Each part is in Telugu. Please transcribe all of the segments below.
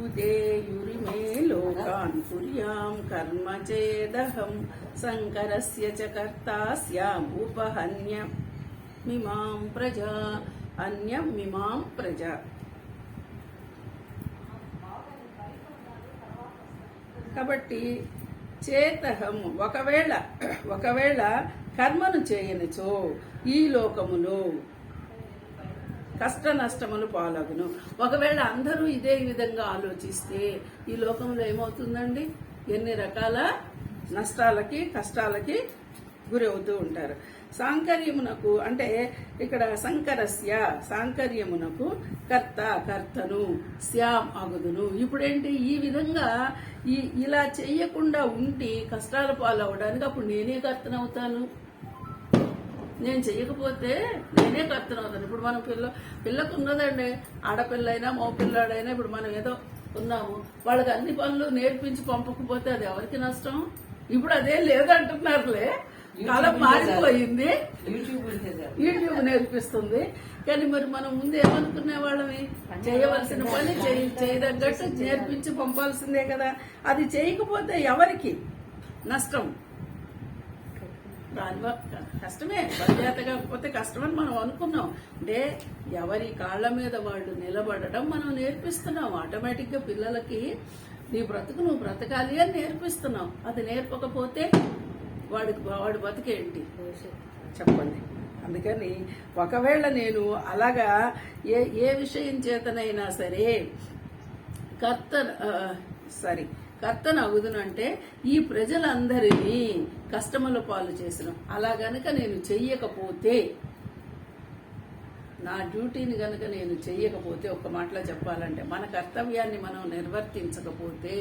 ఉదేయురిమే లోకాన్ కుర్యాం కర్మ చేదహం శంకరస్య చ కర్తా స్యాముపహన్యమిమాం ప్రజా అన్యమిమాం ప్రజా. కాబట్టి చేతహం ఒకవేళ కర్మను చేయనిచో ఈ లోకములో కష్ట నష్టములు పాలగును. ఒకవేళ అందరూ ఇదే విధంగా ఆలోచిస్తే ఈ లోకంలో ఏమవుతుందండి? ఎన్ని రకాల నష్టాలకి కష్టాలకి గురి అవుతూ ఉంటారు. సాంకర్యమునకు అంటే ఇక్కడ సాంకర్యమునకు కర్తను శ్యాం అగుదును. ఇప్పుడేంటి ఈ విధంగా ఇలా చెయ్యకుండా ఉండి కష్టాల పాలవడానికి అప్పుడు నేనే కర్తనవుతాను. నేను చెయ్యకపోతే నేనే కర్తనవుతాను. ఇప్పుడు మనం పిల్లకు ఉన్నదండి, ఆడపిల్లైనా మగపిల్లాడైనా ఇప్పుడు మనం ఏదో ఉన్నాము, వాళ్ళకి అన్ని పనులు నేర్పించి పంపకపోతే అది ఎవరికి నష్టం? ఇప్పుడు అదే లేదంటున్నారులే, కాలం మారిపోయింది, యూట్యూబ్ నేర్పిస్తుంది. కానీ మరి మనం ముందు ఏమనుకునే వాళ్ళని, చేయవలసిన పని చేయదగ్గట్టు నేర్పించి పంపాల్సిందే కదా. అది చేయకపోతే ఎవరికి నష్టం? కష్టమే, బలజాత కాకపోతే కష్టమని మనం అనుకున్నాం. అంటే ఎవరి కాళ్ల మీద వాళ్ళు నిలబడడం మనం నేర్పిస్తున్నాం. ఆటోమేటిక్ గా పిల్లలకి నీ బ్రతుకు నువ్వు బ్రతకాలి అని నేర్పిస్తున్నాం. అది నేర్పకపోతే వాడి బతికేంటి చెప్పండి. అందుకని ఒకవేళ నేను అలాగా ఏ విషయం చేతనైనా సరే కర్తను అగుదునంటే ఈ ప్రజలందరినీ కష్టముల పాలు చేసిన అలా గనక నేను చెయ్యకపోతే, నా డ్యూటీని గనక నేను చెయ్యకపోతే, ఒక్క మాటలో చెప్పాలంటే మన కర్తవ్యాన్ని మనం నిర్వర్తించకపోతే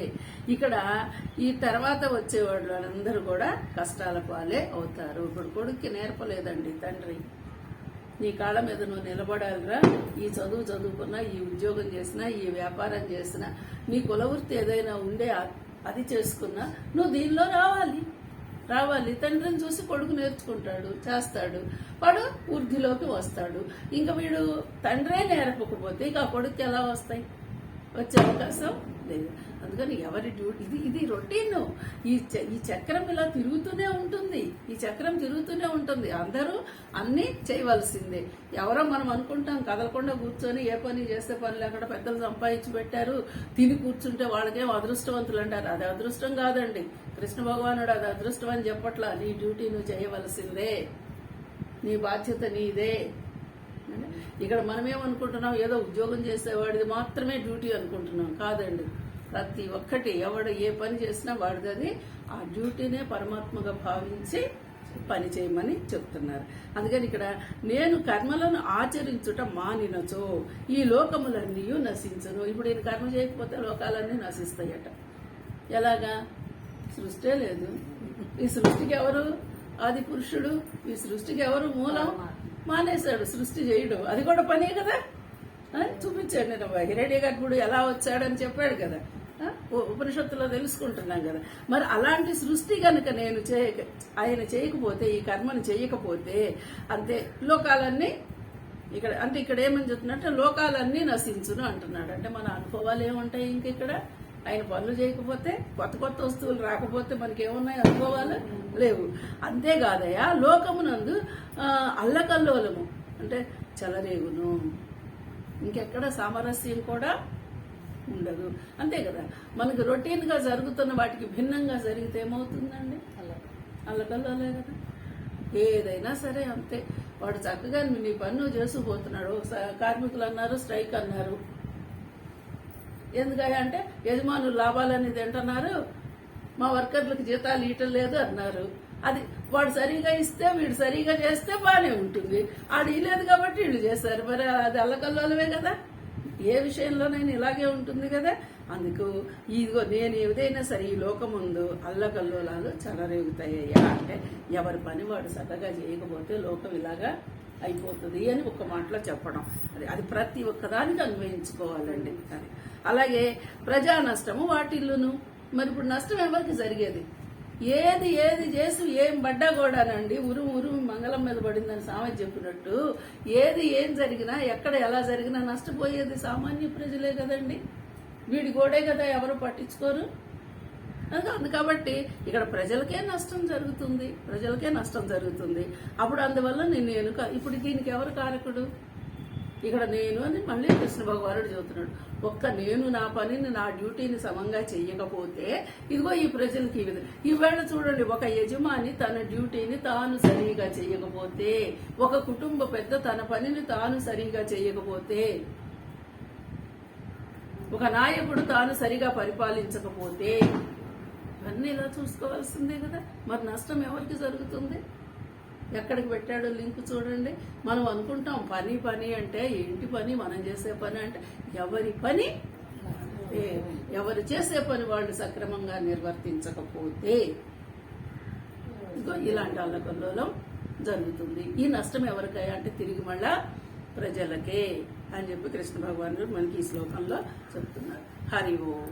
ఇక్కడ ఈ తర్వాత వచ్చే వాళ్ళందరూ కూడా కష్టాల పాలే అవుతారు. ఇప్పుడు కొడుక్కి నేర్పలేదండి తండ్రి, నీ కాళ్ళ మీద నువ్వు నిలబడాలిరా, ఈ చదువుకున్నా, ఈ ఉద్యోగం చేసినా, ఈ వ్యాపారం చేసినా, నీ కులవృత్తి ఏదైనా ఉండే అది చేసుకున్నా నువ్వు దీనిలో రావాలి. తండ్రిని చూసి కొడుకు నేర్చుకుంటాడు, చేస్తాడు, వాడు వృద్ధిలోకి వస్తాడు. ఇంకా వీడు తండ్రే నేర్పకపోతే ఇక ఆ కొడుకు ఎలా వస్తాయి? వచ్చే అవకాశం లేదు. అందుకని ఎవరి డ్యూటీ ఇది రొటీన్. ఈ చక్రం ఇలా తిరుగుతూనే ఉంటుంది. అందరూ అన్ని చేయవలసిందే. ఎవరో మనం అనుకుంటాం కదలకుండా కూర్చొని ఏ పని చేస్తే పని లేకుండా పెద్దలు సంపాదించి పెట్టారు, తిని కూర్చుంటే వాళ్ళకేం అదృష్టవంతులు అంటారు. అది అదృష్టం కాదండి. కృష్ణ భగవానుడు అది అదృష్టం అని చెప్పట్లా. నీ డ్యూటీ నువ్వు చేయవలసిందే, నీ బాధ్యత నీదే. ఇక్కడ మనమేమనుకుంటున్నాం, ఏదో ఉద్యోగం చేసేవాడిది మాత్రమే డ్యూటీ అనుకుంటున్నాం. కాదండి, ప్రతి ఒక్కటి ఎవడు ఏ పని చేసినా వాడిది అది ఆ డ్యూటీనే పరమాత్మగా భావించి పని చేయమని చెప్తున్నారు. అందుకని ఇక్కడ నేను కర్మలను ఆచరించుట మానినచో ఈ లోకములన్నీ నశించును. ఇప్పుడు ఈయన కర్మ చేయకపోతే లోకాలన్నీ నశిస్తాయట. ఎలాగా? సృష్టే లేదు. ఈ సృష్టికి ఎవరు ఆది పురుషుడు? ఈ సృష్టికి ఎవరు మూలం? మానేశాడు సృష్టి చేయడం. అది కూడా పనే కదా. చూపించాడు, నేను హిరణ్యగర్భుడు ఎలా వచ్చాడని చెప్పాడు కదా, ఉపనిషత్తులో తెలుసుకుంటున్నాం కదా. మరి అలాంటి సృష్టి కనుక నేను ఆయన చేయకపోతే, ఈ కర్మను చేయకపోతే అంతే లోకాలన్నీ ఇక్కడ ఏమని చెప్తున్నట్టు లోకాలన్నీ నశించును అంటున్నాడు. అంటే మన అనుభవాలు ఏముంటాయి? ఇంక ఇక్కడ ఆయన పనులు చేయకపోతే, కొత్త వస్తువులు రాకపోతే మనకేమున్నాయి? అనుభవాలు లేవు. అంతేకాదయా లోకమునందు అల్లకల్లోలము అంటే చెలరేగును. ఇంకెక్కడ సామరస్యం కూడా ఉండదు. అంతే కదా. మనకు రొటీన్ గా జరుగుతున్న వాటికి భిన్నంగా జరిగితే ఏమవుతుందండి? అల్లకల్లోలే కదా. ఏదైనా సరే అంతే. వాడు చక్కగా నీ పన్ను చేసుకుపోతున్నాడు. కార్మికులు అన్నారు, స్ట్రైక్ అన్నారు. ఎందుకంటే అంటే యజమానులు లాభాలని తింటున్నారు, మా వర్కర్లకు జీతాలు ఇవ్వటం లేదు అన్నారు. అది వాడు సరిగా ఇస్తే వీడు సరిగా చేస్తే బానే ఉంటుంది. ఆడు ఇలేదు కాబట్టి వీళ్ళు చేస్తారు. మరి అది అల్లకల్లోలమే కదా. ఏ విషయంలోనైనా ఇలాగే ఉంటుంది కదా. అందుకు ఇదిగో నేను ఏదైనా సరే ఈ లోకముందు అల్లకల్లోలాలు చెలరేగుతాయ్యా. అంటే ఎవరి పని వాడు చక్కగా చేయకపోతే లోకం ఇలాగా అయిపోతుంది అని ఒక మాటలో చెప్పడం. అది ప్రతి ఒక్కదానికి అన్వయించుకోవాలండి. అది అలాగే ప్రజా నష్టము వాటిల్లును. మరి ఇప్పుడు నష్టం ఎవరికి జరిగేది? ఏది చేసి ఏం పడ్డా కూడానండి ఉరుము మంగళం మీద పడిందని సామెత చెప్పినట్టు ఏం జరిగినా ఎక్కడ ఎలా జరిగినా నష్టపోయేది సామాన్య ప్రజలే కదండి. వీడి గోడే కదా ఎవరు పట్టించుకోరు. కాబట్టి ఇక్కడ ప్రజలకే నష్టం జరుగుతుంది. అప్పుడు అందువల్ల నేను ఇప్పుడు దీనికి ఎవరు కారకుడు? ఇక్కడ నేను అని మళ్ళీ కృష్ణ భగవానుడు చెబుతున్నాడు. నేను నా పనిని, నా డ్యూటీని సమంగా చెయ్యకపోతే ఇదిగో ఈ ప్రజలకి ఈవేళ చూడండి, ఒక యజమాని తన డ్యూటీని తాను సరిగా చెయ్యకపోతే, ఒక కుటుంబ పెద్ద తన పనిని తాను సరిగా చెయ్యకపోతే, ఒక నాయకుడు తాను సరిగా పరిపాలించకపోతే ఇవన్నీ ఇలా చూసుకోవాల్సిందే కదా. మరి నష్టం ఎవరికి జరుగుతుంది? ఎక్కడికి పెట్టాడో లింక్ చూడండి. మనం అనుకుంటాం పని అంటే ఏంటి పని, మనం చేసే పని అంటే ఎవరి పని, ఎవరు చేసే పని వాళ్ళు సక్రమంగా నిర్వర్తించకపోతే ఇలాంటి అల్లకల్లోలం జరుగుతుంది. ఈ నష్టం ఎవరికయ్యా అంటే తిరిగి మళ్ళా ప్రజలకే అని చెప్పి కృష్ణ భగవానుడు మనకి ఈ శ్లోకంలో చెప్తున్నారు. హరి ఓం.